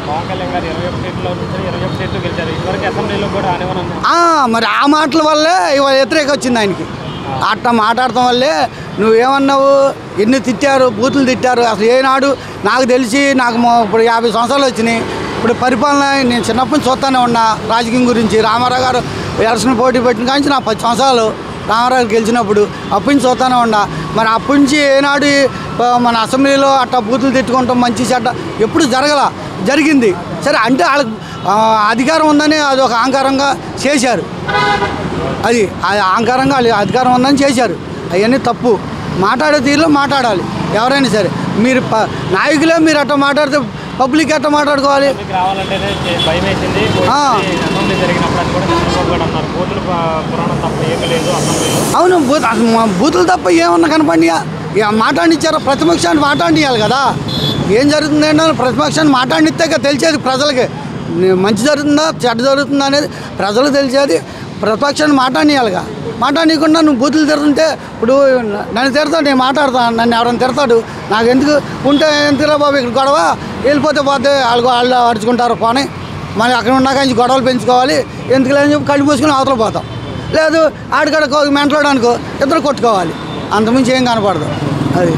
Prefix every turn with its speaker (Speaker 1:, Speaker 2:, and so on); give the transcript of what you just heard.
Speaker 1: పవన్ కళ్యాణ్ గారు 21 సీట్లో నుంచి 21 సీట్లు గెలిచారు. ఇదివరకు అసెంబ్లీలో కూడా అనేవని
Speaker 2: మరి ఆ మాటల వల్లే ఇవాళ వ్యతిరేక వచ్చింది ఆయనకి. అట్లా మాట్లాడటం వల్లే నువ్వేమన్నావు, ఎన్ని తిట్టారు, బూతులు తిట్టారు. అసలు ఏనాడు నాకు తెలిసి నాకు ఇప్పుడు 50 సంవత్సరాలు వచ్చినాయి. ఇప్పుడు పరిపాలన నేను చిన్నప్పటి నుంచి చూస్తూనే ఉన్నా రాజకీయం గురించి. రామారావు గారు ఎలక్షన్ పోటీ పెట్టిన కానీ నాకు 10 సంవత్సరాలు రామారావు గెలిచినప్పుడు అప్పటి నుంచి చూస్తూనే ఉన్నా. మరి అప్పటి నుంచి ఏనాడు మన అసెంబ్లీలో అట్లా బూతులు తిట్టుకుంటాం మంచి చెడ్డ ఎప్పుడు జరిగింది. సరే అంటే వాళ్ళకి అధికారం ఉందని అది ఒక అహంకారంగా చేశారు. అది అహంకారంగా అధికారం ఉందని చేశారు. అవన్నీ తప్పు. మాట్లాడే తీరులో మాట్లాడాలి ఎవరైనా సరే. మీరు నాయకులే మీరు అట్లా మాట్లాడితే పబ్లిక్ ఎట్లా మాట్లాడుకోవాలి? అవును, బూతులు తప్ప ఏమన్నా కనపడియా? మాట్లాడిచ్చారు, ప్రతిపక్షాన్ని మాట్లాడియాలి కదా. ఏం జరుగుతుంది ఏంటో ప్రతిపక్షాన్ని మాట్లాడితే తెలిసేది ప్రజలకి. మంచి జరుగుతుందా చెడ్డ జరుగుతుందా అనేది ప్రజలకు తెలిసేది. ప్రతిపక్షాన్ని మాట్లాడియాలిగా. మాట్లాడకుండా నువ్వు బూతులు తిడుతుంటే ఇప్పుడు నన్ను తిడతాడు, నేను మాట్లాడతాను, నన్ను ఎవరైనా తిడతాడు, నాకు ఎందుకు ఉంటే ఎందుకురా బాబు ఇక్కడ గొడవ, వెళ్ళిపోతే పోతే వాళ్ళు అడుచుకుంటారు పోనీ, మరి అక్కడ ఉన్నాక గొడవలు పెంచుకోవాలి ఎందుకు లేని చెప్పి కళ్ళు పూసుకుని అవతల పోతాం. లేదు ఆడికాడ మెంటలాడు అనుకో, ఇద్దరు కొట్టుకోవాలి, అంతకుమించి ఏం కనపడదు. అది